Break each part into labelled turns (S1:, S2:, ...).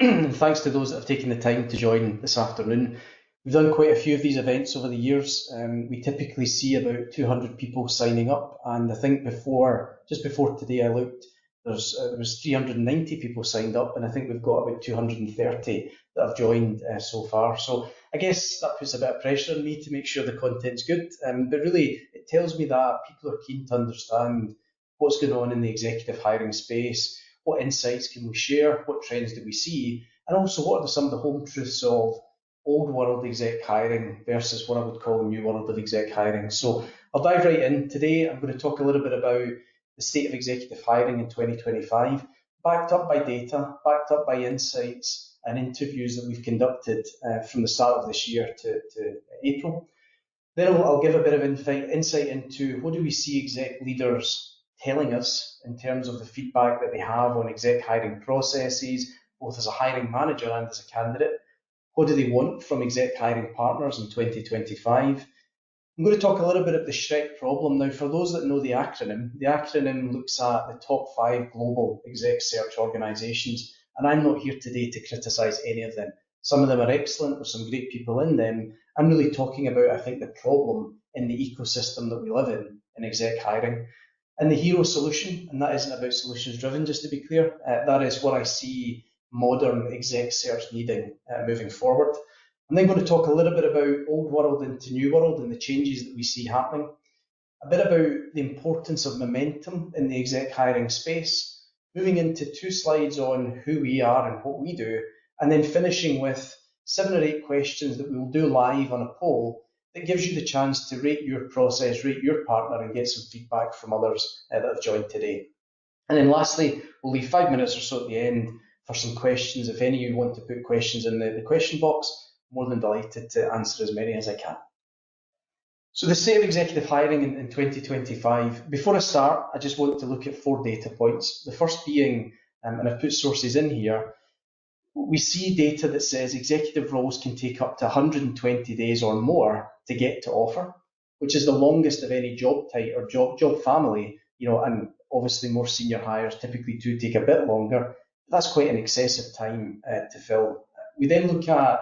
S1: Thanks to those that have taken the time to join this afternoon. We've done quite a few of these events over the years. We typically see about 200 people signing up, and I think just before today, I looked. There was 390 people signed up, and I think we've got about 230 that have joined so far. So I guess that puts a bit of pressure on me to make sure the content's good. But really, it tells me that people are keen to understand what's going on in the executive hiring space. What insights can we share? What trends do we see? And also, what are some of the home truths of old world exec hiring versus what I would call new world of exec hiring? So I'll dive right in. Today, I'm going to talk a little bit about the state of executive hiring in 2025, backed up by data, backed up by insights and interviews that we've conducted from the start of this year to April. Then I'll give a bit of insight into what do we see exec leaders telling us in terms of the feedback that they have on exec hiring processes, both as a hiring manager and as a candidate. What do they want from exec hiring partners in 2025? I'm going to talk a little bit about the Shrek problem. Now, for those that know the acronym looks at the top 5 global exec search organizations, and I'm not here today to criticize any of them. Some of them are excellent, there's some great people in them. I'm really talking about, I think, the problem in the ecosystem that we live in exec hiring. And the hero solution, and that isn't about solutions driven, just to be clear, that is what I see modern exec search needing moving forward. I'm then going to talk a little bit about old world into new world and the changes that we see happening, a bit about the importance of momentum in the exec hiring space, moving into 2 slides on who we are and what we do, and then finishing with 7 or 8 questions that we will do live on a poll that gives you the chance to rate your process, rate your partner, and get some feedback from others that have joined today. And then lastly, we'll leave 5 minutes or so at the end for some questions. If any of you want to put questions in the question box, more than delighted to answer as many as I can. So the state of executive hiring in 2025. Before I start, I just want to look at 4 data points. The first being, and I've put sources in here, we see data that says executive roles can take up to 120 days or more to get to offer, which is the longest of any job type or job family, and obviously more senior hires typically do take a bit longer. That's quite an excessive time to fill. We then look at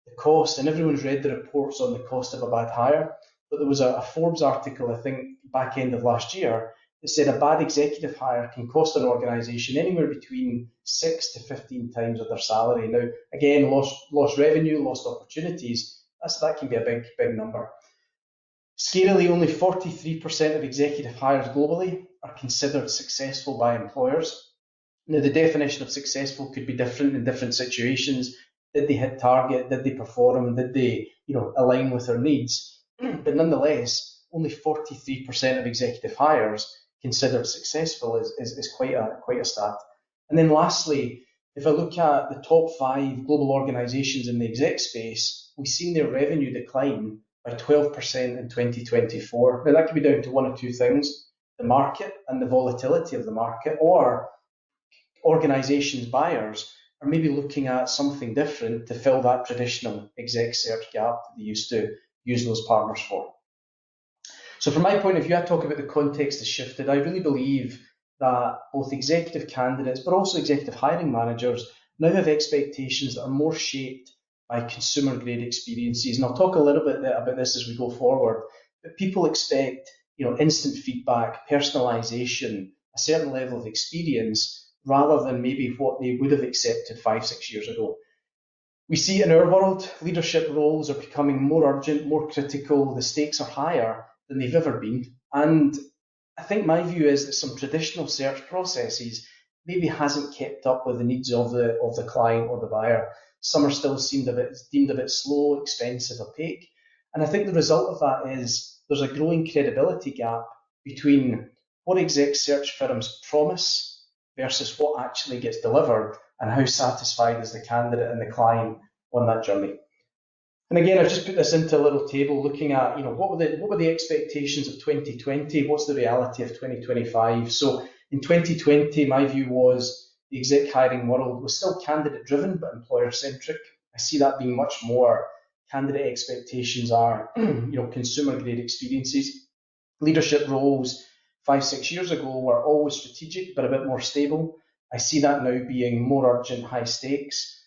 S1: the cost, and everyone's read the reports on the cost of a bad hire, but there was a Forbes article, I think, back end of last year, that said a bad executive hire can cost an organisation anywhere between 6 to 15 times of their salary. Now, again, lost revenue, lost opportunities, that can be a big number. Scarily, only 43% of executive hires globally are considered successful by employers. Now, the definition of successful could be different in different situations. Did they hit target? Did they perform? Did they, align with their needs? But nonetheless, only 43% of executive hires considered successful is quite a stat. And then lastly, if I look at the top 5 global organizations in the exec space, we've seen their revenue decline by 12% in 2024. Now that could be down to 1 or 2 things, the market and the volatility of the market, or organizations' buyers are maybe looking at something different to fill that traditional exec search gap that they used to use those partners for. So from my point of view, I talk about the context has shifted. I really believe that both executive candidates, but also executive hiring managers now have expectations that are more shaped by consumer grade experiences. And I'll talk a little bit about this as we go forward. But people expect, instant feedback, personalization, a certain level of experience, rather than maybe what they would have accepted 5-6 years ago. We see in our world, leadership roles are becoming more urgent, more critical, the stakes are higher than they've ever been. And I think my view is that some traditional search processes maybe hasn't kept up with the needs of the client or the buyer. Some are still deemed a bit slow, expensive, opaque. And I think the result of that is there's a growing credibility gap between what exec search firms promise versus what actually gets delivered, and how satisfied is the candidate and the client on that journey. And again, I've just put this into a little table looking at, what were the expectations of 2020? What's the reality of 2025? So in 2020, my view was the exec hiring world was still candidate driven, but employer centric. I see that being much more candidate expectations are, consumer grade experiences. Leadership roles 5-6 years ago were always strategic, but a bit more stable. I see that now being more urgent, high stakes.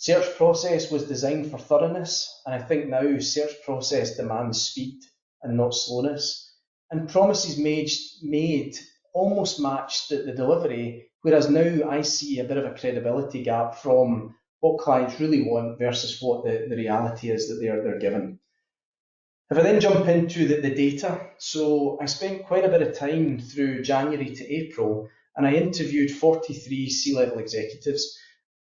S1: Search process was designed for thoroughness, and I think now search process demands speed and not slowness. And promises made almost matched the delivery, whereas now I see a bit of a credibility gap from what clients really want versus what the reality is that they're given. If I then jump into the data, so I spent quite a bit of time through January to April, and I interviewed 43 C-level executives,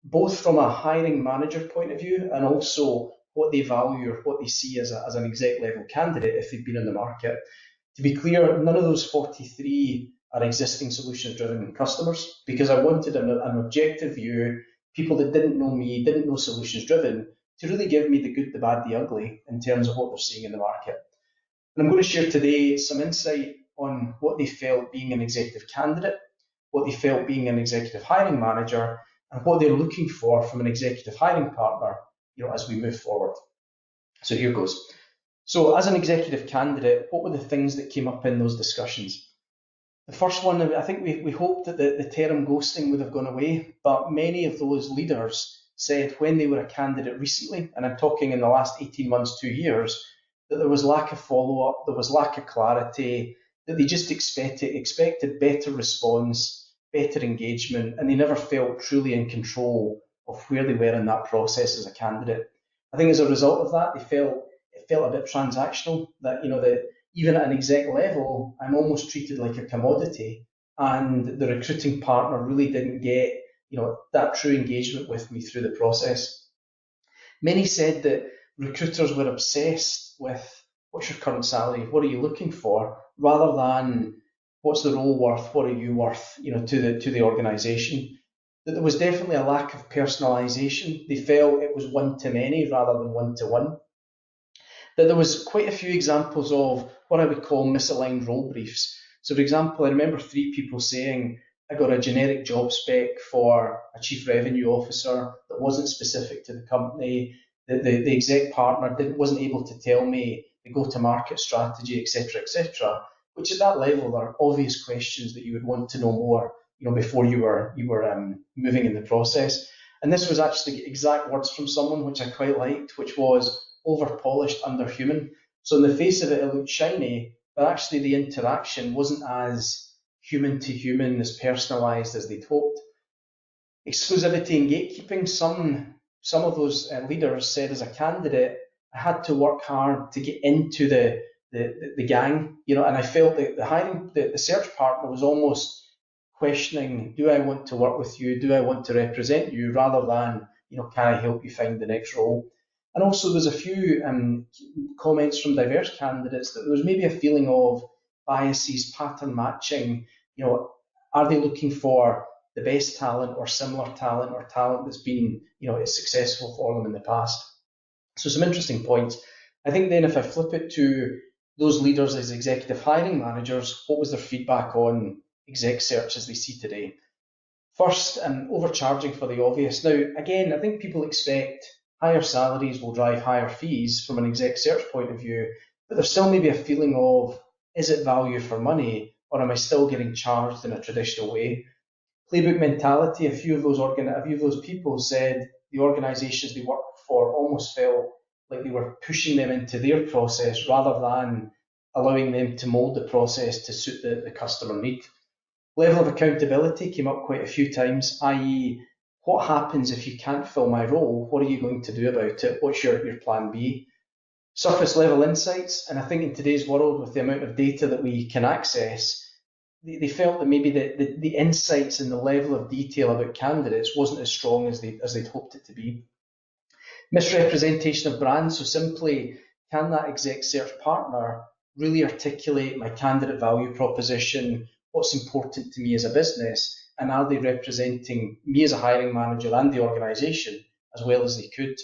S1: both from a hiring manager point of view and also what they value or what they see as an exec level candidate if they've been in the market. To be clear, none of those 43 are existing solutions driven customers, because I wanted an objective view, people that didn't know me, didn't know solutions driven, to really give me the good, the bad, the ugly in terms of what they're seeing in the market. And I'm going to share today some insight on what they felt being an executive candidate, what they felt being an executive hiring manager, and what they're looking for from an executive hiring partner, as we move forward. So here goes. So as an executive candidate, what were the things that came up in those discussions? The first one, I think we hoped that the term ghosting would have gone away, but many of those leaders said when they were a candidate recently, and I'm talking in the last 18 months, 2 years, that there was lack of follow-up, there was lack of clarity, that they just expected better response, better engagement, and they never felt truly in control of where they were in that process as a candidate. I think as a result of that, it felt a bit transactional, that even at an exec level, I'm almost treated like a commodity, and the recruiting partner really didn't get that true engagement with me through the process. Many said that recruiters were obsessed with what's your current salary, what are you looking for, rather than what's the role worth, what are you worth, to the organisation. That there was definitely a lack of personalisation. They felt it was one to many rather than one to one. That there was quite a few examples of what I would call misaligned role briefs. So for example, I remember 3 people saying, I got a generic job spec for a chief revenue officer that wasn't specific to the company. The exec partner wasn't able to tell me the go-to-market strategy, etc., which at that level are obvious questions that you would want to know more, before you were moving in the process. And this was actually exact words from someone which I quite liked, which was over-polished, under-human. So in the face of it, it looked shiny, but actually the interaction wasn't as human to human, as personalised as they'd hoped. Exclusivity and gatekeeping. Some of those leaders said, as a candidate, I had to work hard to get into the gang, and I felt that the search partner was almost questioning, do I want to work with you? Do I want to represent you? Rather than, can I help you find the next role? And also there's a few comments from diverse candidates that there was maybe a feeling of biases, pattern matching. Are they looking for the best talent or similar talent or talent that's been, successful for them in the past? So some interesting points. I think then if I flip it to those leaders as executive hiring managers, what was their feedback on exec search as they see today? First, overcharging for the obvious. Now, again, I think people expect higher salaries will drive higher fees from an exec search point of view, but there's still maybe a feeling of, is it value for money, or am I still getting charged in a traditional way? Playbook mentality. A few of those people said the organisations they work for almost felt like they were pushing them into their process rather than allowing them to mould the process to suit the customer need. Level of accountability came up quite a few times, i.e., what happens if you can't fill my role? What are you going to do about it? What's your plan B? Surface level insights, and I think in today's world with the amount of data that we can access, they felt that maybe the insights and the level of detail about candidates wasn't as strong as they'd hoped it to be. Misrepresentation of brands, so simply, can that exec search partner really articulate my candidate value proposition, what's important to me as a business, and are they representing me as a hiring manager and the organisation as well as they could?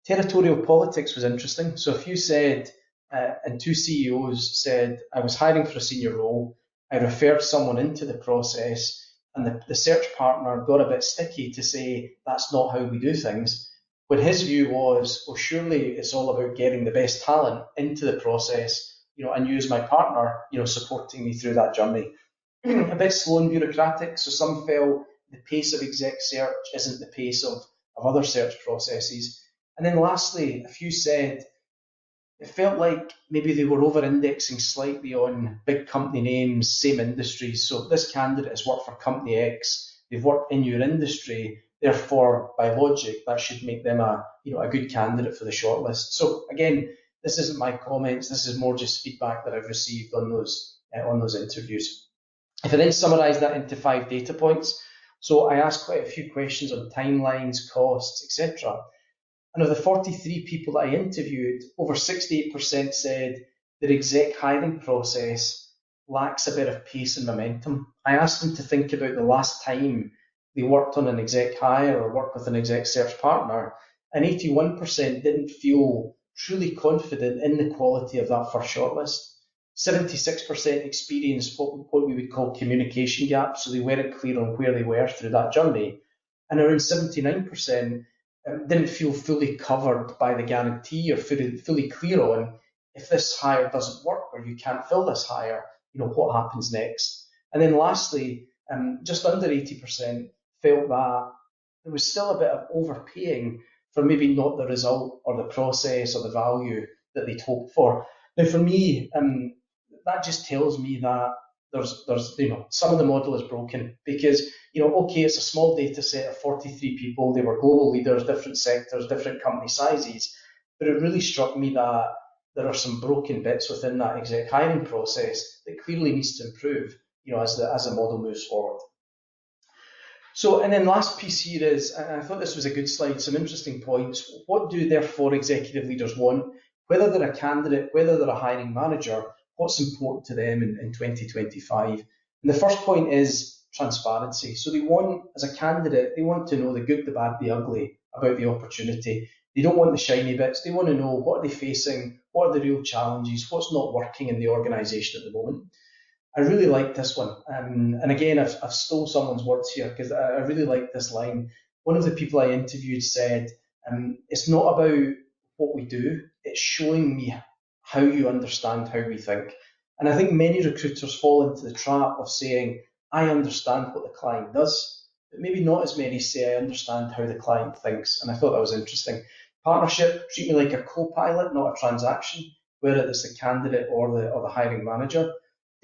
S1: Territorial politics was interesting. So if you said, and 2 CEOs said, I was hiring for a senior role, I referred someone into the process, and the search partner got a bit sticky to say, that's not how we do things. When his view was, well, surely it's all about getting the best talent into the process, and use my partner, supporting me through that journey. A bit slow and bureaucratic, so some felt the pace of exec search isn't the pace of of other search processes. And then lastly, a few said it felt like maybe they were over-indexing slightly on big company names, same industries. So this candidate has worked for company X, they've worked in your industry, therefore, by logic, that should make them a good candidate for the shortlist. So again, this isn't my comments, this is more just feedback that I've received on those interviews. If I then summarise that into 5 data points, so I asked quite a few questions on timelines, costs, etc. And of the 43 people that I interviewed, over 68% said their exec hiring process lacks a bit of pace and momentum. I asked them to think about the last time they worked on an exec hire or worked with an exec search partner, and 81% didn't feel truly confident in the quality of that first shortlist. 76% experienced what we would call communication gaps, so they weren't clear on where they were through that journey. And around 79% didn't feel fully covered by the guarantee or fully clear on if this hire doesn't work or you can't fill this hire, what happens next. And then lastly, just under 80% felt that there was still a bit of overpaying for maybe not the result or the process or the value that they'd hoped for. Now for me, that just tells me that there's some of the model is broken because okay, it's a small data set of 43 people, they were global leaders, different sectors, different company sizes, but it really struck me that there are some broken bits within that exec hiring process that clearly needs to improve as the model moves forward. So, and then last piece here is, and I thought this was a good slide, some interesting points. What do therefore executive leaders want? Whether they're a candidate, whether they're a hiring manager, what's important to them in 2025? And the first point is transparency. So they want, as a candidate, they want to know the good, the bad, the ugly about the opportunity. They don't want the shiny bits. They want to know what are they facing, what are the real challenges, what's not working in the organisation at the moment. I really like this one. And again, I've stole someone's words here because I really like this line. One of the people I interviewed said, it's not about what we do, it's showing me how you understand how we think. And I think many recruiters fall into the trap of saying, I understand what the client does, but maybe not as many say I understand how the client thinks. And I thought that was interesting. Partnership, treat me like a co-pilot, not a transaction, whether it's the candidate or the hiring manager.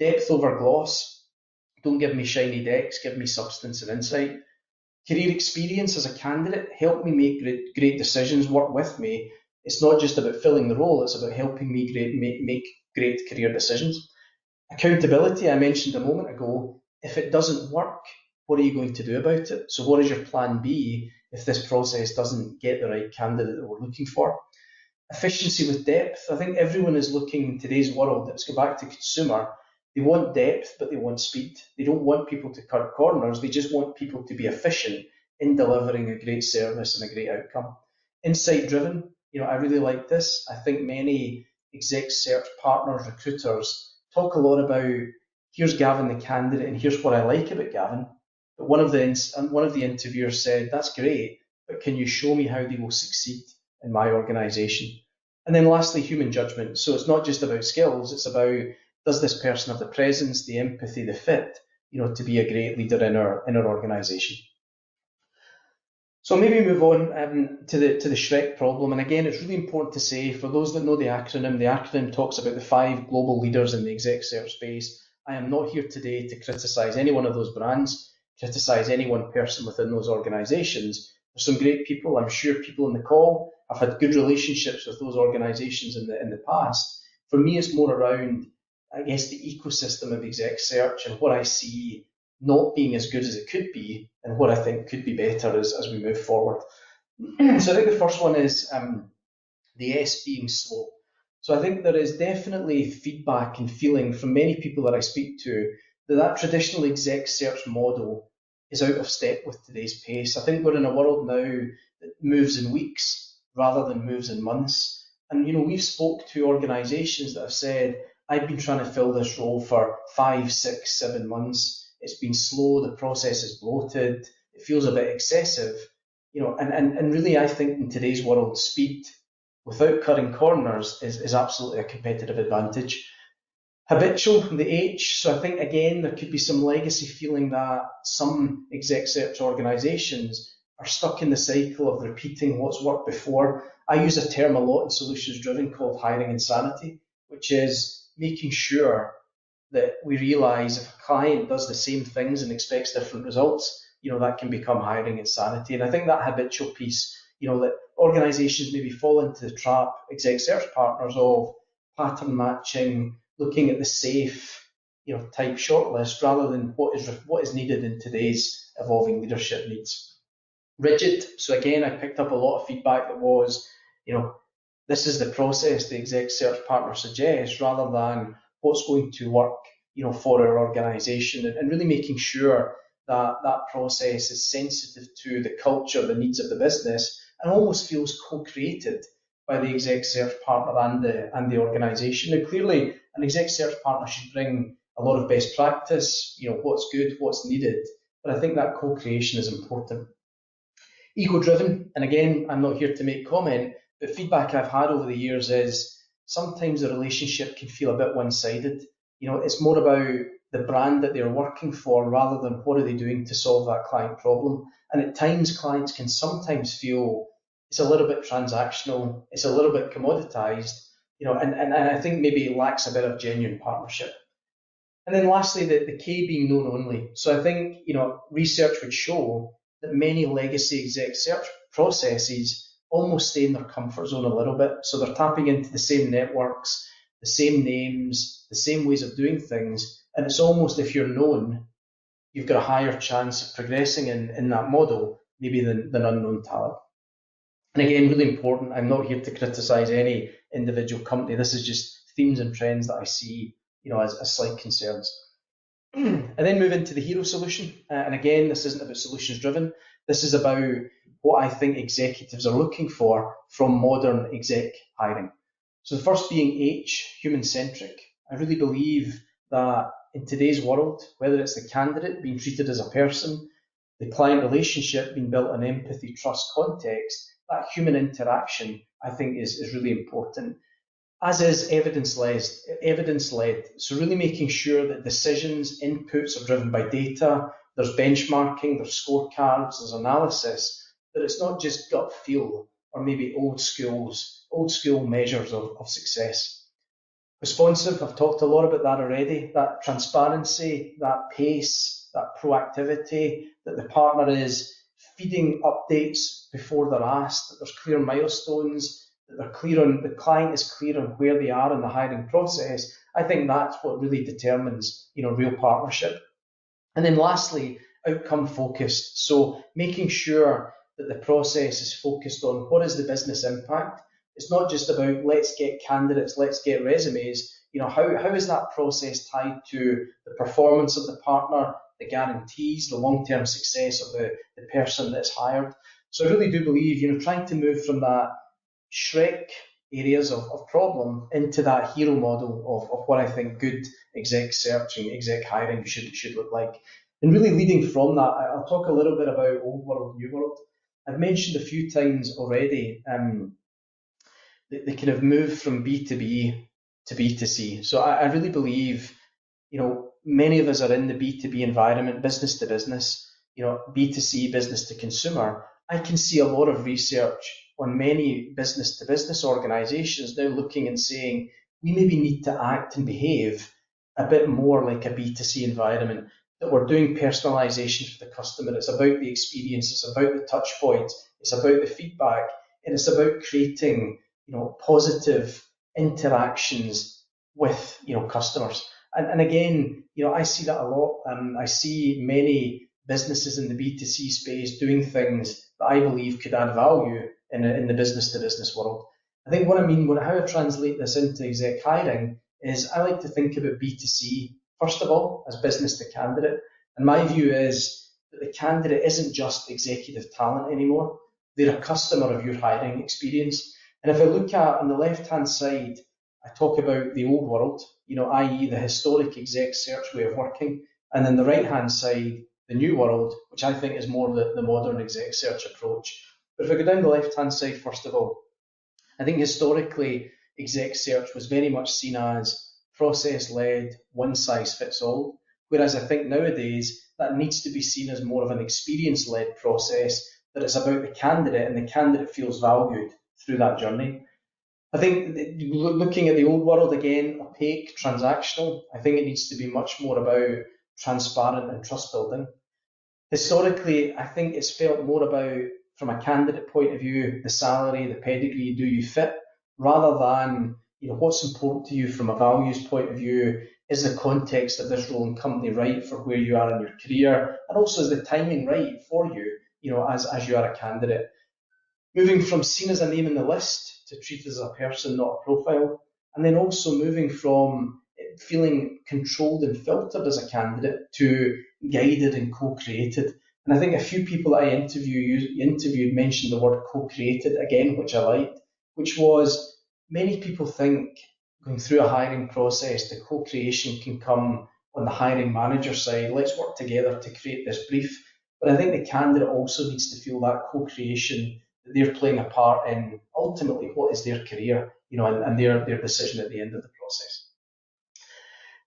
S1: Depth over gloss. Don't give me shiny decks, give me substance and insight. Career experience as a candidate, help me make great decisions, work with me. It's not just about filling the role, it's about helping me make great career decisions. Accountability, I mentioned a moment ago. If it doesn't work, what are you going to do about it? So what is your plan B if this process doesn't get the right candidate that we're looking for? Efficiency with depth. I think everyone is looking in today's world, let's go back to consumer. They want depth, but they want speed. They don't want people to cut corners. They just want people to be efficient in delivering a great service and a great outcome. Insight driven. I really like this. I think many exec search partners, recruiters talk a lot about, here's Gavin the candidate and here's what I like about Gavin. But one of the interviewers said, that's great, but can you show me how they will succeed in my organisation? And then lastly, human judgment. So it's not just about skills, it's about, does this person have the presence, the empathy, the fit, to be a great leader in our organisation? So maybe move on to the Shrek problem. And again, it's really important to say, for those that know the acronym talks about the 5 global leaders in the exec search space. I am not here today to criticise any one of those brands, criticise any one person within those organisations. There's some great people. I'm sure people on the call have had good relationships with those organisations in the past. For me, it's more around, I guess, the ecosystem of exec search and what I see not being as good as it could be and what I think could be better as we move forward. So I think the first one is the S being slow. So I think there is definitely feedback and feeling from many people that I speak to that traditional exec search model is out of step with today's pace. I think we're in a world now that moves in weeks rather than moves in months. And we've spoke to organisations that have said, I've been trying to fill this role for 5, 6, 7 months. It's been slow, the process is bloated, it feels a bit excessive. And really I think in today's world, speed without cutting corners is absolutely a competitive advantage. Habitual, the H, so I think again there could be some legacy feeling that some exec search organisations are stuck in the cycle of repeating what's worked before. I use a term a lot in solutions driven called hiring insanity, which is making sure that we realize if a client does the same things and expects different results, that can become hiring insanity. And I think that habitual piece, that organizations maybe fall into the trap, exec search partners, of pattern matching, looking at the safe, type shortlist rather than what is needed in today's evolving leadership needs. Rigid. So again, I picked up a lot of feedback that was, this is the process the exec search partner suggests rather than what's going to work, for our organization, and really making sure that that process is sensitive to the culture, the needs of the business, and almost feels co-created by the exec search partner and the organization. Now, clearly, an exec search partner should bring a lot of best practice, what's good, what's needed, but I think that co-creation is important. Ego-driven, and again, I'm not here to make comment, but feedback I've had over the years is sometimes the relationship can feel a bit one-sided. It's more about the brand that they're working for rather than what are they doing to solve that client problem. And at times, clients can sometimes feel it's a little bit transactional, it's a little bit commoditized, and I think maybe it lacks a bit of genuine partnership. And then lastly, the K being known only. So I think, research would show that many legacy exec search processes almost stay in their comfort zone a little bit. So they're tapping into the same networks, the same names, the same ways of doing things. And it's almost, if you're known, you've got a higher chance of progressing in that model, maybe than unknown talent. And again, really important, I'm not here to criticize any individual company. This is just themes and trends that I see, as slight concerns. And then move into the hero solution. And again, this isn't about solutions driven. This is about what I think executives are looking for from modern exec hiring. So the first being H, human-centric. I really believe that in today's world, whether it's the candidate being treated as a person, the client relationship being built on empathy, trust, context, that human interaction, I think, is really important, as is evidence-led. So really making sure that decisions, inputs are driven by data, there's benchmarking, there's scorecards, there's analysis, that it's not just gut feel or maybe old school measures of success. Responsive, I've talked a lot about that already, that transparency, that pace, that proactivity, that the partner is feeding updates before they're asked, that there's clear milestones, that the client is clear on where they are in the hiring process. I think that's what really determines, real partnership. And then lastly, outcome focused. So making sure that the process is focused on what is the business impact. It's not just about let's get candidates, let's get resumes. How is that process tied to the performance of the partner, the guarantees, the long-term success of the person that's hired? So I really do believe, trying to move from that Shrek areas of problem into that hero model of what I think good exec search and exec hiring should look like. And really leading from that, I'll talk a little bit about old world, new world. I've mentioned a few times already the kind of move from B2B to B2C. So I really believe, many of us are in the B2B environment, business to business, B2C, business to consumer. I can see a lot of research on many business to business organizations now looking and saying, we maybe need to act and behave a bit more like a B2C environment, that we're doing personalization for the customer. It's about the experience, it's about the touch points, it's about the feedback, and it's about creating, positive interactions with, customers. And again, I see that a lot. I see many businesses in the B2C space doing things that I believe could add value in the business to business world. I think how I translate this into exec hiring is I like to think about B2C, first of all, as business to candidate. And my view is that the candidate isn't just executive talent anymore. They're a customer of your hiring experience. And if I look at on the left-hand side, I talk about the old world, i.e. the historic exec search way of working. And then the right-hand side, the new world, which I think is more the modern exec search approach. But if I go down the left-hand side, first of all, I think historically exec search was very much seen as process-led, one-size-fits-all, whereas I think nowadays that needs to be seen as more of an experience-led process that it's about the candidate and the candidate feels valued through that journey. I think looking at the old world again, opaque, transactional, I think it needs to be much more about transparent and trust building. Historically, I think it's felt more about, from a candidate point of view, the salary, the pedigree, do you fit, rather than what's important to you from a values point of view. Is the context of this role and company right for where you are in your career, and also is the timing right for you, as you are a candidate. Moving from seen as a name in the list to treated as a person, not a profile, and then also moving from feeling controlled and filtered as a candidate to guided and co-created. And I think a few people that I interviewed mentioned the word co-created again, which I liked, which was many people think going through a hiring process, the co-creation can come on the hiring manager side. Let's work together to create this brief. But I think the candidate also needs to feel that co-creation, that they're playing a part in ultimately what is their career, and their decision at the end of the process.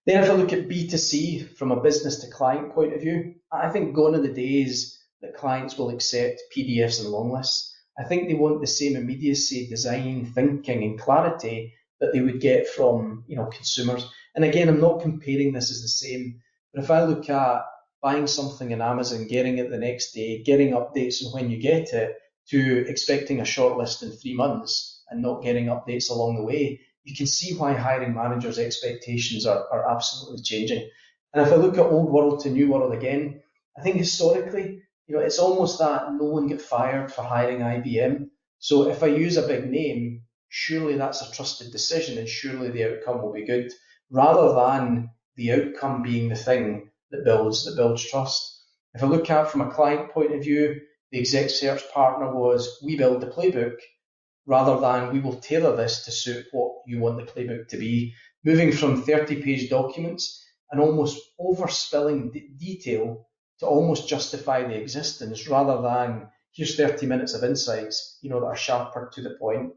S1: Then if I look at B2C from a business to client point of view, I think gone are the days that clients will accept PDFs and long lists. I think they want the same immediacy, design, thinking and clarity that they would get from consumers. And again, I'm not comparing this as the same, but if I look at buying something in Amazon, getting it the next day, getting updates on when you get it, to expecting a shortlist in 3 months and not getting updates along the way, you can see why hiring managers' expectations are absolutely changing. And if I look at old world to new world again, I think historically, it's almost that no one get fired for hiring IBM. So if I use a big name, surely that's a trusted decision and surely the outcome will be good, rather than the outcome being the thing that builds trust. If I look at it from a client point of view, the exec search partner was, we build the playbook, rather than we will tailor this to suit what you want the playbook to be. Moving from 30-page documents and almost overspilling detail to almost justify the existence, rather than here's 30 minutes of insights, that are sharper to the point.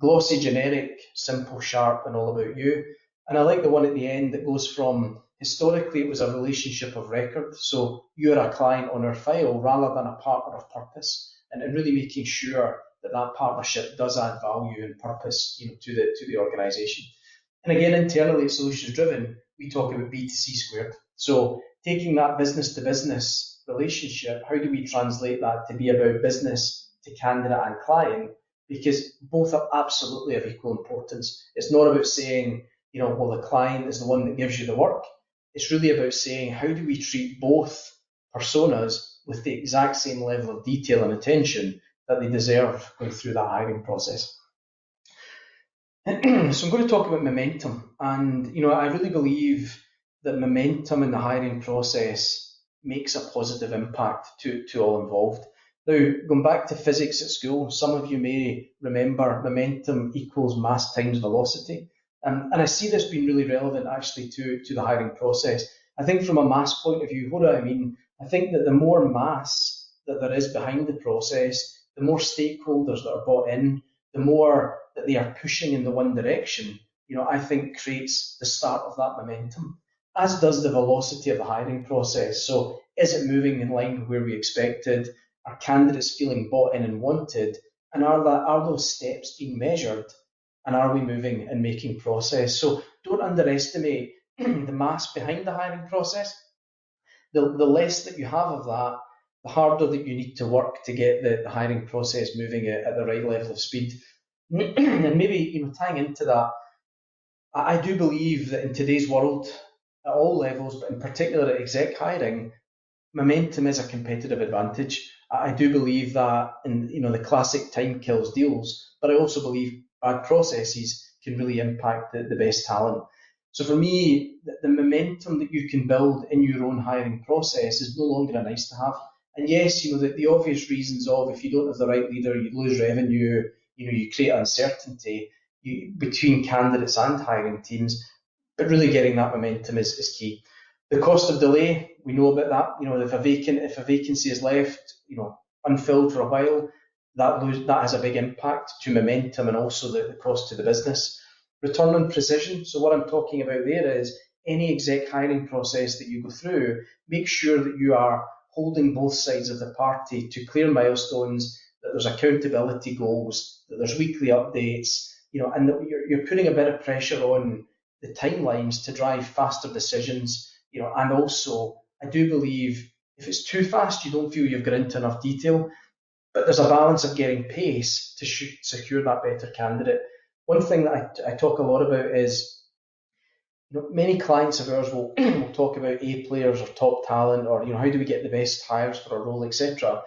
S1: Glossy, generic, simple, sharp, and all about you. And I like the one at the end that goes from, historically it was a relationship of record, so you're a client on our file rather than a partner of purpose, and really making sure that partnership does add value and purpose to the organisation. And again, internally at Solutions Driven, we talk about B2C squared. So taking that business to business relationship, how do we translate that to be about business to candidate and client? Because both are absolutely of equal importance. It's not about saying, well, the client is the one that gives you the work. It's really about saying, how do we treat both personas with the exact same level of detail and attention that they deserve going through that hiring process? So I'm going to talk about momentum. And, I really believe that momentum in the hiring process makes a positive impact to all involved. Now, going back to physics at school, some of you may remember momentum equals mass times velocity. And I see this being really relevant actually to the hiring process. I think from a mass point of view, what do I mean? I think that the more mass that there is behind the process, the more stakeholders that are bought in, the more that they are pushing in the one direction, I think creates the start of that momentum, as does the velocity of the hiring process. So is it moving in line with where we expected? Are candidates feeling bought in and wanted? And are those steps being measured? And are we moving and making process? So don't underestimate the mass behind the hiring process. The less that you have of that, the harder that you need to work to get the hiring process moving at the right level of speed. And maybe, tying into that, I do believe that in today's world, at all levels, but in particular at exec hiring, momentum is a competitive advantage. I do believe that in the classic time kills deals, but I also believe bad processes can really impact the best talent. So for me, the momentum that you can build in your own hiring process is no longer a nice to have. And yes, the obvious reasons of, if you don't have the right leader, you lose revenue, you create uncertainty between candidates and hiring teams, but really getting that momentum is key. The cost of delay, we know about that. If a vacancy is left, unfilled for a while, that has a big impact to momentum and also the cost to the business. Return on precision. So what I'm talking about there is any exec hiring process that you go through, make sure that you are holding both sides of the party to clear milestones, that there's accountability goals, that there's weekly updates, and that you're putting a bit of pressure on the timelines to drive faster decisions, and also I do believe if it's too fast, you don't feel you've got into enough detail, but there's a balance of getting pace to secure that better candidate. One thing that I talk a lot about is, many clients of ours will talk about A players or top talent, or how do we get the best hires for a role, etc.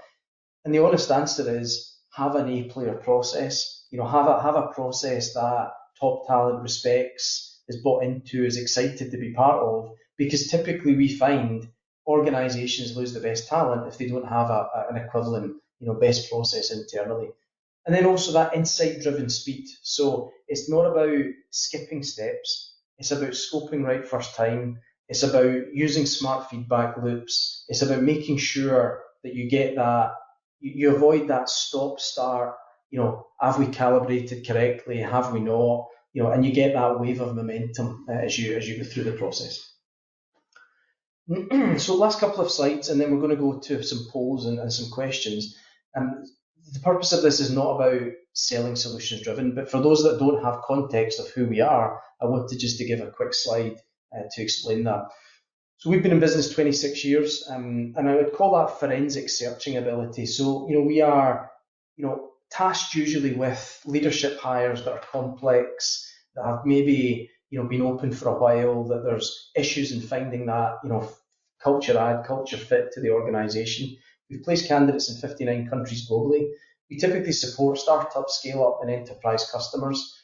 S1: And the honest answer is have an A player process. Have a process that top talent respects, is bought into, is excited to be part of, because typically we find organisations lose the best talent if they don't have an equivalent best process internally. And then also that insight-driven speed. So it's not about skipping steps. It's about scoping right first time. It's about using smart feedback loops. It's about making sure that you get that, you avoid that stop-start, have we calibrated correctly? Have we not? And you get that wave of momentum as you go through the process. So last couple of slides, and then we're going to go to some polls and some questions. The purpose of this is not about selling solutions driven, but for those that don't have context of who we are, I wanted just to give a quick slide to explain that. So we've been in business 26 years, and I would call that forensic searching ability. So, we are, tasked usually with leadership hires that are complex, that have maybe, been open for a while, that there's issues in finding that, culture fit to the organisation. We've placed candidates in 59 countries globally. We typically support startup, scale up and enterprise customers.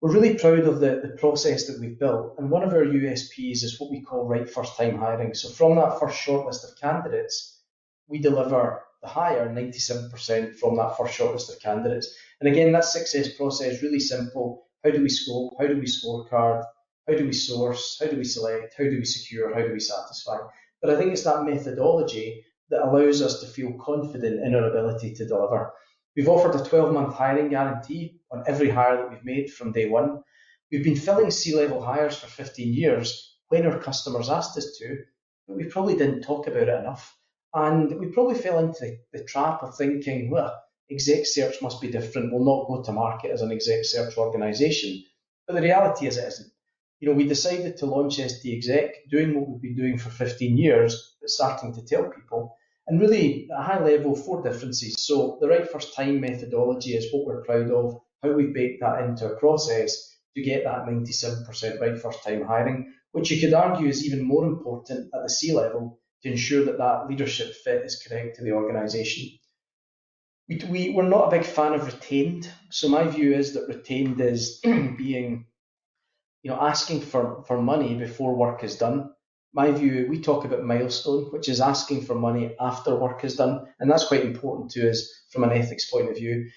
S1: We're really proud of the process that we've built, and one of our USPs is what we call right first time hiring. So from that first shortlist of candidates, we deliver the hire 97% from that first shortlist of candidates. And again, that success process is really simple. How do we scope? How do we scorecard? How do we source? How do we select? How do we secure? How do we satisfy? But I think it's that methodology that allows us to feel confident in our ability to deliver. We've offered a 12-month hiring guarantee on every hire that we've made from day one. We've been filling C-level hires for 15 years when our customers asked us to, but we probably didn't talk about it enough. And we probably fell into the trap of thinking, well, exec search must be different. We'll not go to market as an exec search organisation. But the reality is it isn't. We decided to launch SD Exec, doing what we've been doing for 15 years, but starting to tell people. And really, at a high level, 4 differences. So the right first time methodology is what we're proud of, how we bake that into a process to get that 97% right first time hiring, which you could argue is even more important at the C level to ensure that that leadership fit is correct to the organisation. We're not a big fan of retained. So my view is that retained is being, asking for money before work is done. My view, we talk about milestone, which is asking for money after work is done, and that's quite important to us from an ethics point of view.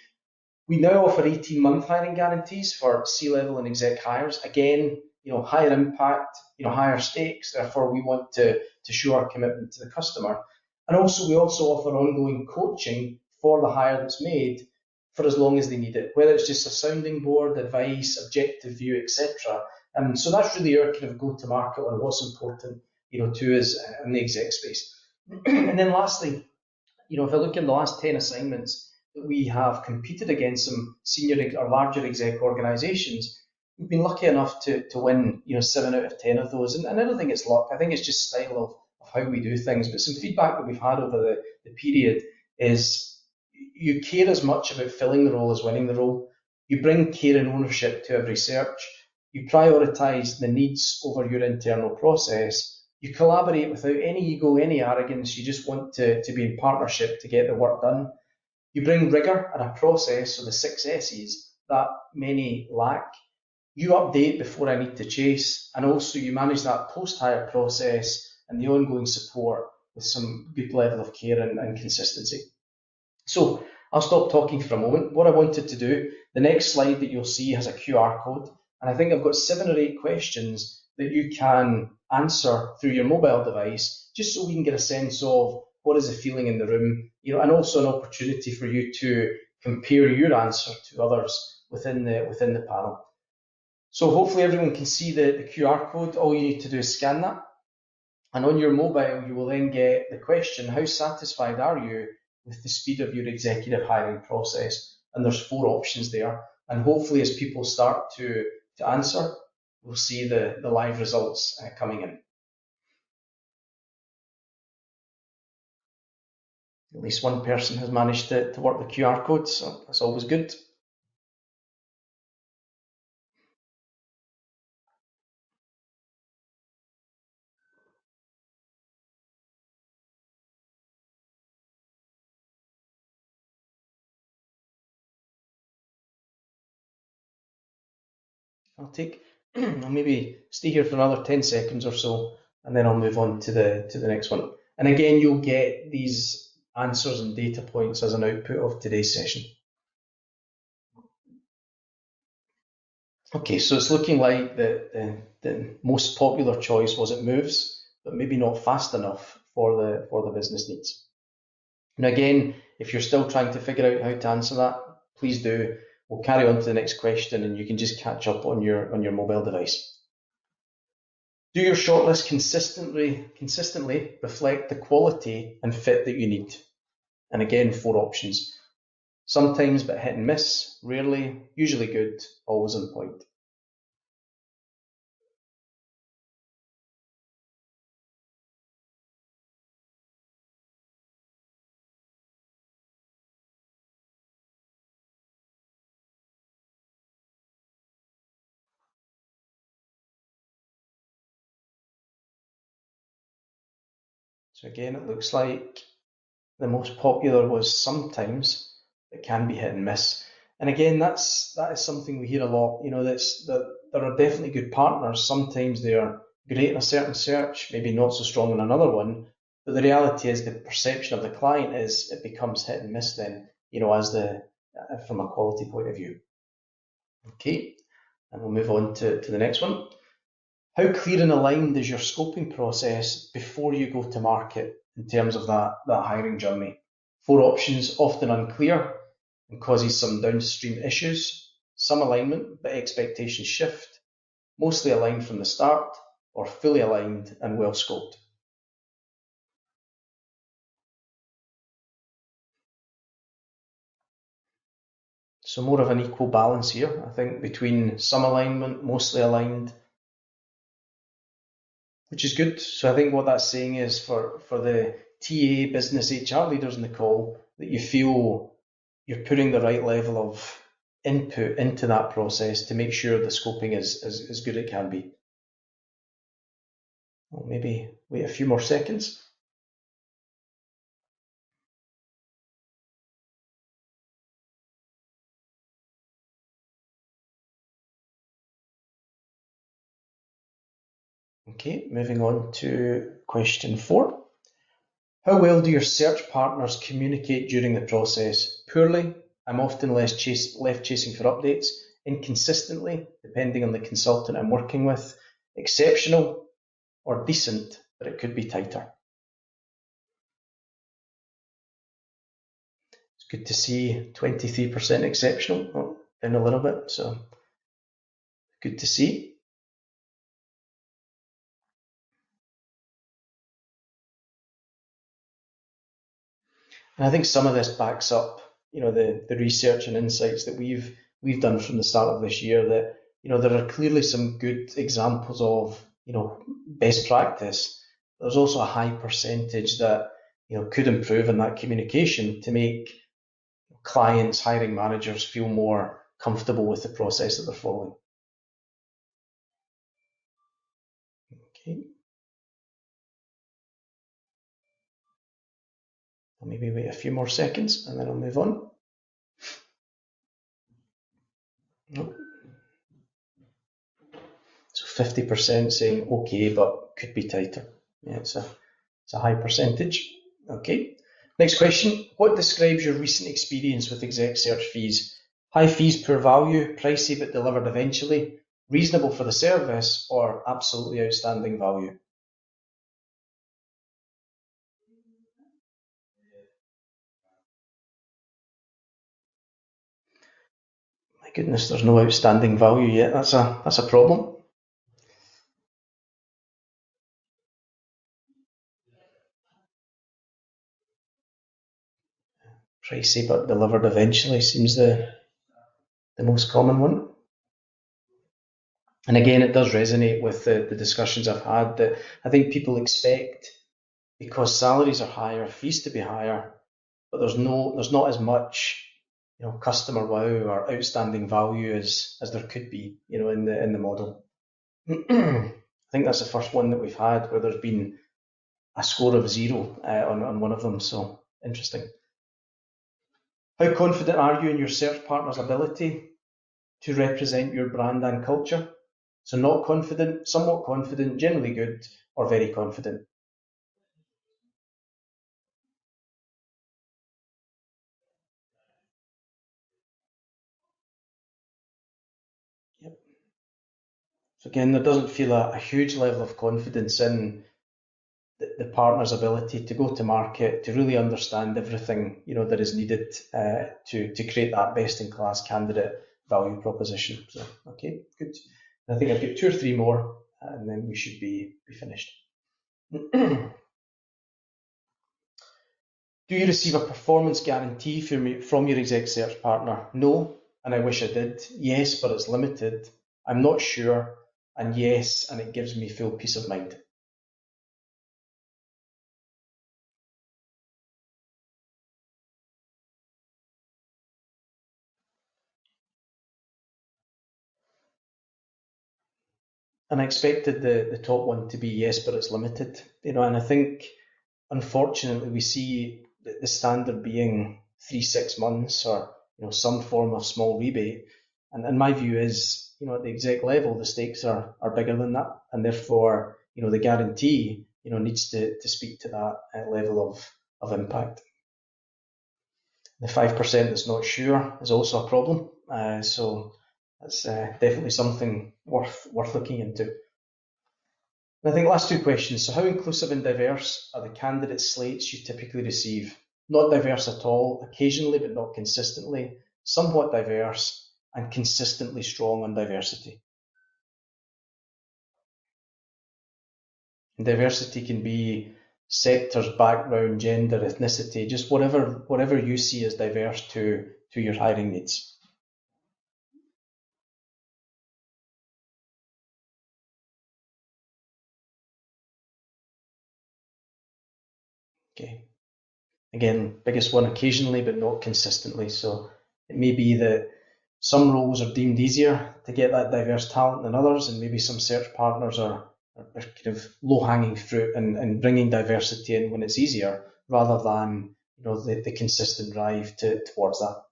S1: We now offer 18-month hiring guarantees for C-level and exec hires. Again, higher impact, higher stakes. Therefore, we want to show our commitment to the customer. And also, we also offer ongoing coaching for the hire that's made for as long as they need it, whether it's just a sounding board, advice, objective view, etc. And so that's really our kind of go-to-market on what's important, to us in the exec space. And then lastly, if I look in the last 10 assignments that we have competed against some senior or larger exec organisations, we've been lucky enough to win, 7 out of 10 of those. And I don't think it's luck. I think it's just style of how we do things. But some feedback that we've had over the period is you care as much about filling the role as winning the role. You bring care and ownership to every search. You prioritise the needs over your internal process. You collaborate without any ego, any arrogance. You just want to be in partnership to get the work done. You bring rigour and a process, so the 6 S's that many lack. You update before I need to chase, and also you manage that post-hire process and the ongoing support with some good level of care and consistency. So I'll stop talking for a moment. What I wanted to do, the next slide that you'll see has a QR code, and I think I've got 7 or 8 questions that you can answer through your mobile device, just so we can get a sense of what is the feeling in the room, and also an opportunity for you to compare your answer to others within the panel. So hopefully everyone can see the QR code. All you need to do is scan that. And on your mobile, you will then get the question, how satisfied are you with the speed of your executive hiring process? And there's 4 options there. And hopefully as people start to answer, we'll see the live results coming in. At least one person has managed to work the QR code, so that's always good. I'll maybe stay here for another 10 seconds or so, and then I'll move on to the next one. And again, you'll get these answers and data points as an output of today's session. Okay, so it's looking like the most popular choice was it moves, but maybe not fast enough for the business needs. And again, if you're still trying to figure out how to answer that, please do. We'll carry on to the next question, and you can just catch up on your mobile device. Do your shortlist consistently reflect the quality and fit that you need? And again, 4 options. Sometimes, but hit and miss, rarely, usually good, always on point. So again, it looks like the most popular was sometimes, but can be hit and miss. And again, that is something we hear a lot. That there are definitely good partners. Sometimes they are great in a certain search, maybe not so strong in another one. But the reality is the perception of the client is it becomes hit and miss then, from a quality point of view. Okay, and we'll move on to the next one. How clear and aligned is your scoping process before you go to market in terms of that hiring journey? 4 options, often unclear and causes some downstream issues. Some alignment, but expectations shift. Mostly aligned from the start, or fully aligned and well scoped. So more of an equal balance here, I think, between some alignment, mostly aligned, which is good. So I think what that's saying is for the TA business HR leaders in the call, that you feel you're putting the right level of input into that process to make sure the scoping is as good as it can be. Well, maybe wait a few more seconds. Okay, moving on to question 4. How well do your search partners communicate during the process? Poorly. I'm often left chasing for updates. Inconsistently, depending on the consultant I'm working with. Exceptional, or decent, but it could be tighter. It's good to see 23% exceptional, down a little bit, so good to see. And I think some of this backs up, the research and insights that we've done from the start of this year, that there are clearly some good examples of best practice. There's also a high percentage that could improve in that communication to make clients, hiring managers feel more comfortable with the process that they're following. Okay. I'll maybe wait a few more seconds and then I'll move on. Nope. So 50% saying okay, but could be tighter. Yeah, it's a high percentage. Okay. Next question. What describes your recent experience with exec search fees? High fees, poor value, pricey but delivered eventually, reasonable for the service, or absolutely outstanding value? My goodness, there's no outstanding value yet. That's a problem. Pricey but delivered eventually seems the most common one. And again, it does resonate with the discussions I've had, that I think people expect, because salaries are higher, fees to be higher, but there's not as much, customer wow or outstanding value as there could be, in the model. I think that's the first one that we've had where there's been a score of 0 on one of them. So interesting. How confident are you in your search partner's ability to represent your brand and culture? So not confident, somewhat confident, generally good, or very confident. Yep. So again, there doesn't feel a huge level of confidence in the partner's ability to go to market, to really understand everything that is needed to create that best-in-class candidate value proposition. So okay, good. I think I've got 2 or 3 more, and then we should be finished. Do you receive a performance guarantee from your exec search partner? No, and I wish I did. Yes, but it's limited. I'm not sure, and yes, and it gives me full peace of mind. And I expected the top one to be yes, but it's limited. And I think unfortunately we see the standard being 3-6 months, or some form of small rebate. And my view is, at the exec level, the stakes are bigger than that, and therefore the guarantee needs to speak to that level of impact. The 5% that's not sure is also a problem. So that's definitely something worth looking into. And I think last 2 questions. So how inclusive and diverse are the candidate slates you typically receive? Not diverse at all, occasionally but not consistently, somewhat diverse, and consistently strong on diversity. And diversity can be sectors, background, gender, ethnicity, just whatever you see as diverse to your hiring needs. Okay. Again, biggest one, occasionally but not consistently. So it may be that some roles are deemed easier to get that diverse talent than others, and maybe some search partners are kind of low-hanging fruit and bringing diversity in when it's easier, rather than the consistent drive towards that.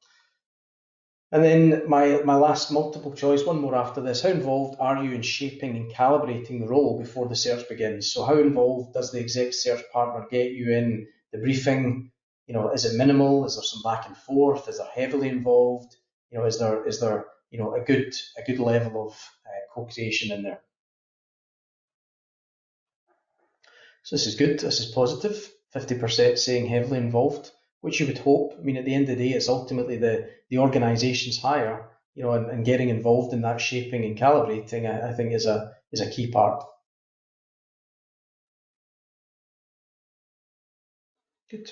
S1: And then my last multiple choice, one more after this. How involved are you in shaping and calibrating the role before the search begins? So how involved does the exec search partner get you in the briefing? Is it minimal? Is there some back and forth? Is there heavily involved? Is there a good level of co-creation in there? So this is good. This is positive. 50% saying heavily involved, which you would hope. I mean, at the end of the day, it's ultimately the organisation's hire, and getting involved in that shaping and calibrating, I think is a key part. Good.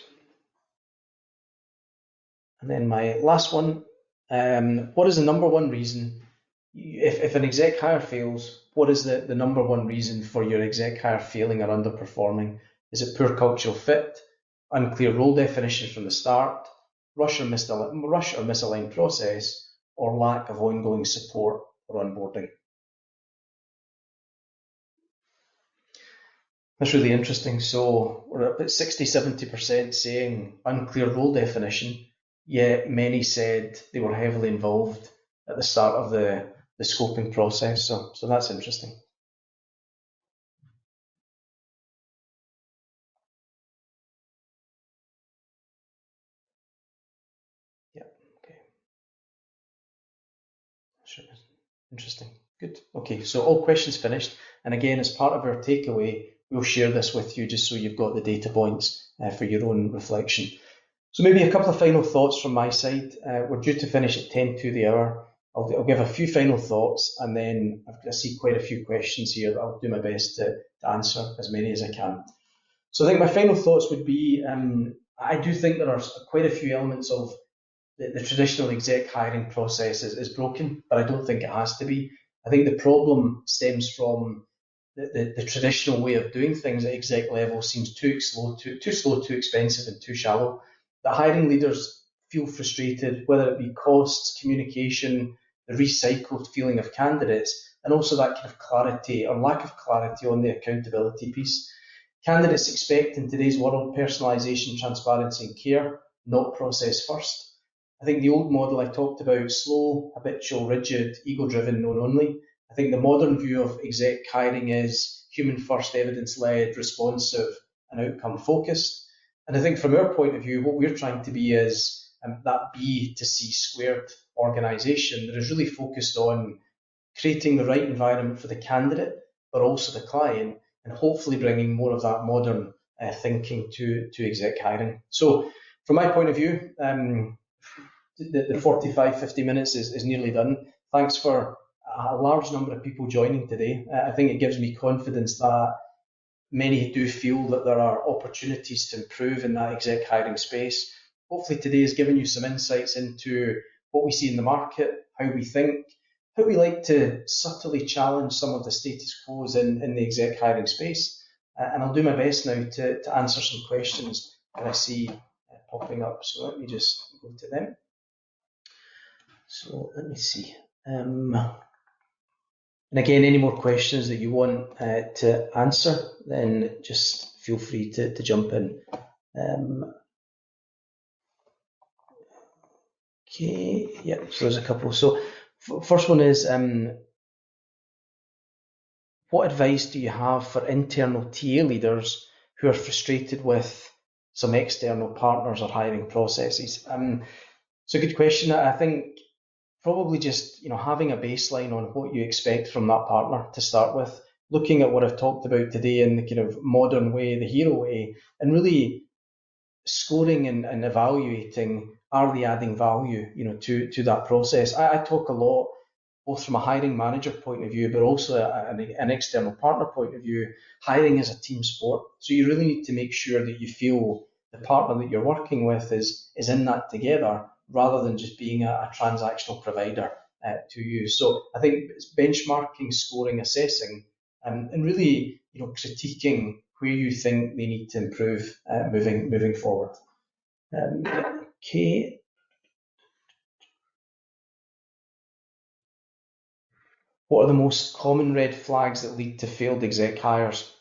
S1: And then my last one, what is the number one reason, if an exec hire fails, what is the number one reason for your exec hire failing or underperforming? Is it poor cultural fit, unclear role definition from the start, rush or misaligned process, or lack of ongoing support or onboarding? That's really interesting. So we're about 60-70% saying unclear role definition, yet many said they were heavily involved at the start of the scoping process. So that's interesting. Yeah, okay. Sure. Interesting. Good. Okay, so all questions finished. And again, as part of our takeaway, we'll share this with you just so you've got the data points for your own reflection. So maybe a couple of final thoughts from my side. We're due to finish at 10 to the hour. I'll give a few final thoughts, and then I see quite a few questions here. I'll do my best to answer as many as I can. So I think my final thoughts would be, I do think there are quite a few elements of the traditional exec hiring process is broken, but I don't think it has to be. I think the problem stems from the traditional way of doing things at exec level seems too slow, too expensive, and too shallow. The hiring leaders feel frustrated, whether it be costs, communication, the recycled feeling of candidates, and also that kind of clarity or lack of clarity on the accountability piece. Candidates expect in today's world personalisation, transparency, and care, not process first. I think the old model I talked about, slow, habitual, rigid, ego driven, known only. I think the modern view of exec hiring is human first, evidence led, responsive, and outcome focused. And I think from our point of view, what we're trying to be is that B to C squared organisation that is really focused on creating the right environment for the candidate, but also the client, and hopefully bringing more of that modern thinking to exec hiring. So, from my point of view, the 45, 50 minutes is nearly done. Thanks for a large number of people joining today. I think it gives me confidence that many do feel that there are opportunities to improve in that exec hiring space. Hopefully today has given you some insights into what we see in the market, how we think, how we like to subtly challenge some of the status quos in the exec hiring space. And I'll do my best now to answer some questions that I see popping up. So let me just go to them. So let me see. And again, any more questions that you want to answer, then just feel free to jump in. Okay, yeah, so there's a couple. So first one is, what advice do you have for internal TA leaders who are frustrated with some external partners or hiring processes? It's a good question. I think probably just having a baseline on what you expect from that partner to start with, looking at what I've talked about today in the kind of modern way, the hero way, and really scoring and evaluating, are they adding value to that process. I talk a lot both from a hiring manager point of view, but also an external partner point of view. Hiring is a team sport, so you really need to make sure that you feel the partner that you're working with is in that together, rather than just being a transactional provider to you. So I think it's benchmarking, scoring, assessing, and really critiquing where you think they need to improve moving forward. Okay. What are the most common red flags that lead to failed exec hires?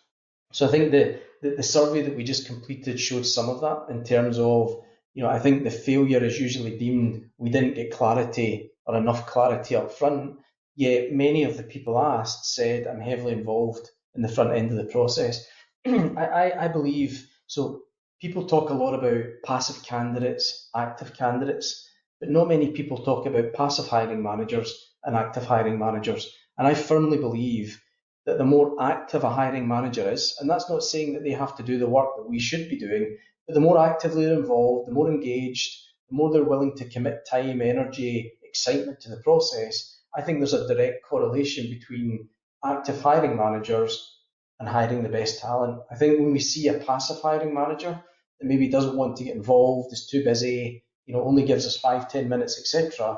S1: So I think the survey that we just completed showed some of that in terms of, I think the failure is usually deemed we didn't get clarity or enough clarity up front, yet many of the people asked said, I'm heavily involved in the front end of the process. I believe, so people talk a lot about passive candidates, active candidates, but not many people talk about passive hiring managers and active hiring managers. And I firmly believe that the more active a hiring manager is, and that's not saying that they have to do the work that we should be doing, but the more actively they're involved, the more engaged, the more they're willing to commit time, energy, excitement to the process, I think there's a direct correlation between active hiring managers and hiring the best talent. I think when we see a passive hiring manager that maybe doesn't want to get involved, is too busy, only gives us 5-10 minutes, etc.,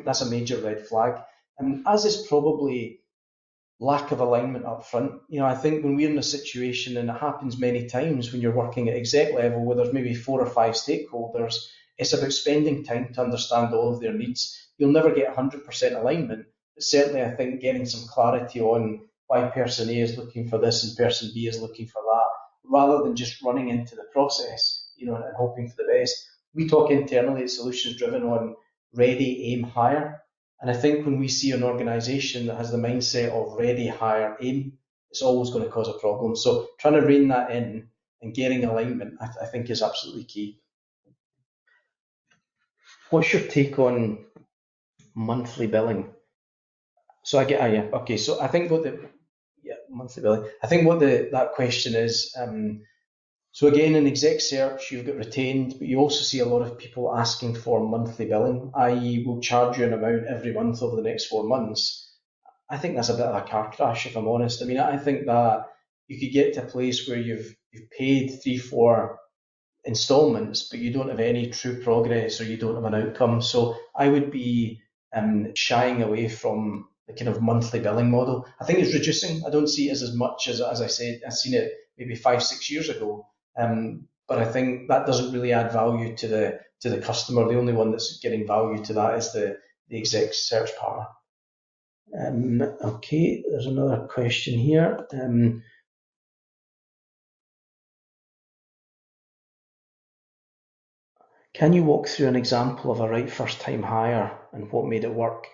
S1: that's a major red flag. And as is probably lack of alignment up front. I think when we're in a situation, and it happens many times when you're working at exec level where there's maybe 4 or 5 stakeholders, it's about spending time to understand all of their needs. You'll never get 100% alignment, but certainly I think getting some clarity on why person A is looking for this and person B is looking for that, rather than just running into the process, and hoping for the best. We talk internally at Solutions Driven on ready, aim, hire. And I think when we see an organisation that has the mindset of ready, hire, aim, it's always going to cause a problem. So trying to rein that in and getting alignment, I think, is absolutely key. What's your take on monthly billing? So I get, okay. So I think monthly billing. I think what that question is. So again, in exec search, you've got retained, but you also see a lot of people asking for monthly billing, i.e. we'll charge you an amount every month over the next 4 months. I think that's a bit of a car crash, if I'm honest. I mean, I think that you could get to a place where you've paid 3-4 installments, but you don't have any true progress or you don't have an outcome. So I would be shying away from the kind of monthly billing model. I think it's reducing. I don't see it as much as I said, I've seen it maybe 5, 6 years ago. But I think that doesn't really add value to the customer. The only one that's getting value to that is the exec search partner. Okay, there's another question here. Can you walk through an example of a right first time hire and what made it work?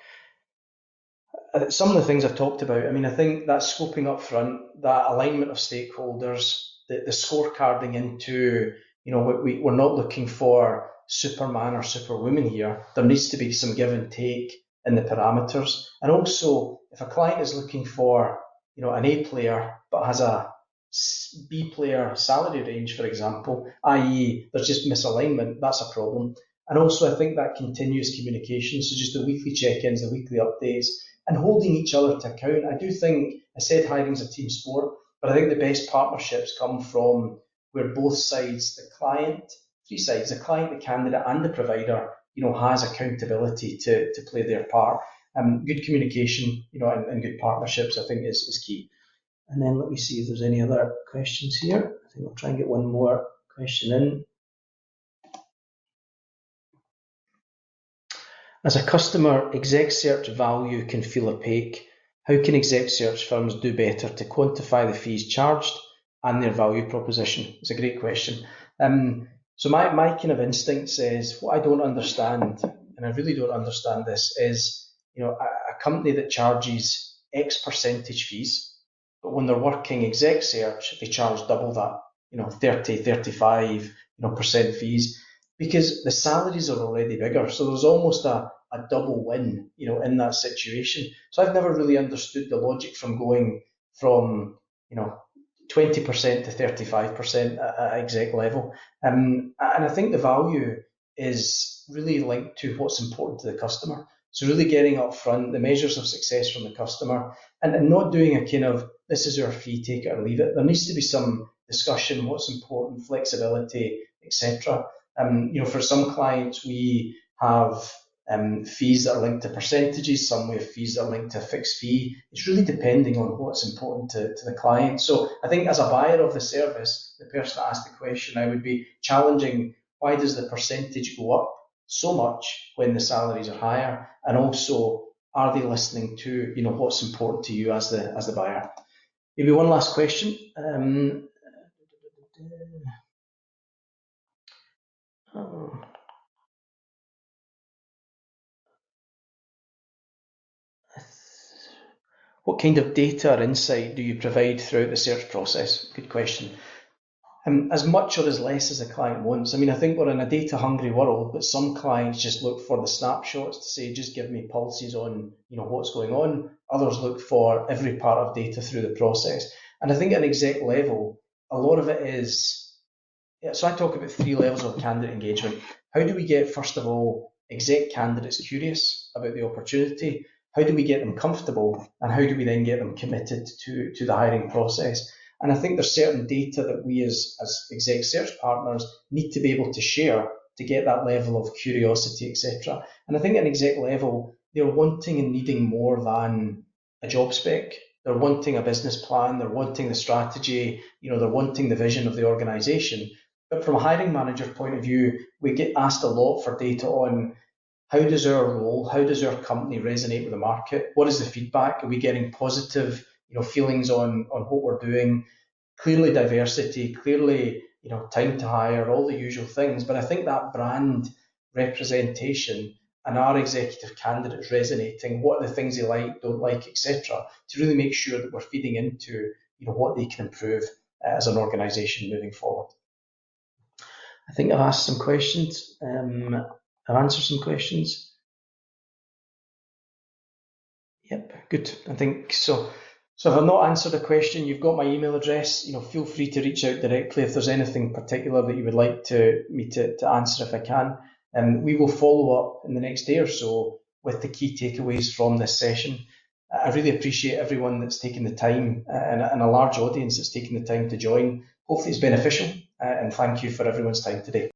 S1: Some of the things I've talked about, I mean, I think that scoping up front, that alignment of stakeholders, the scorecarding into, we're not looking for Superman or Superwoman here. There needs to be some give and take in the parameters. And also, if a client is looking for, an A player, but has a B player salary range, for example, i.e. there's just misalignment, that's a problem. And also I think that continuous communication, so just the weekly check-ins, the weekly updates, and holding each other to account. I do think, I said hiring is a team sport, but I think the best partnerships come from where both sides, the client, three sides, the client, the candidate, and the provider, has accountability to play their part. Good communication, and good partnerships, I think is key. And then let me see if there's any other questions here. I think I'll try and get one more question in. As a customer, exec search value can feel opaque. How can exec search firms do better to quantify the fees charged and their value proposition? It's a great question. So my kind of instinct says, what I don't understand, and I really don't understand this, is a company that charges X percentage fees, but when they're working exec search, they charge double that, 30, 35% fees, because the salaries are already bigger. So there's almost a double win, in that situation. So I've never really understood the logic from going from, 20% to 35% at exec level. And I think the value is really linked to what's important to the customer. So really getting up front, the measures of success from the customer, and not doing a kind of, this is our fee, take it or leave it. There needs to be some discussion, what's important, flexibility, etc. For some clients, we have fees that are linked to percentages, some we have fees that are linked to a fixed fee. It's really depending on what's important to the client. So I think as a buyer of the service, the person that asked the question, I would be challenging, why does the percentage go up so much when the salaries are higher? And also, are they listening to what's important to you as the buyer? Maybe one last question. What kind of data or insight do you provide throughout the search process? Good question. As much or as less as the client wants. I mean, I think we're in a data-hungry world, but some clients just look for the snapshots to say, just give me pulses on, what's going on. Others look for every part of data through the process. And I think at an exec level, a lot of it is, so I talk about 3 levels of candidate engagement. How do we get, first of all, exec candidates curious about the opportunity? How do we get them comfortable? And how do we then get them committed to the hiring process? And I think there's certain data that we as exec search partners need to be able to share to get that level of curiosity, etc. And I think at an exec level, they're wanting and needing more than a job spec. They're wanting a business plan, they're wanting the strategy, they're wanting the vision of the organization. But from a hiring manager point of view, we get asked a lot for data on how does our role, how does our company resonate with the market? What is the feedback? Are we getting positive feelings on what we're doing? Clearly diversity, clearly time to hire, all the usual things. But I think that brand representation and our executive candidates resonating, what are the things they like, don't like, etc., to really make sure that we're feeding into what they can improve as an organisation moving forward. I think I've asked some questions. I've answered some questions. Yep, good. I think so. So if I've not answered a question, you've got my email address. Feel free to reach out directly if there's anything particular that you would like me to answer if I can. And we will follow up in the next day or so with the key takeaways from this session. I really appreciate everyone that's taken the time and a large audience that's taken the time to join. Hopefully it's beneficial. and thank you for everyone's time today.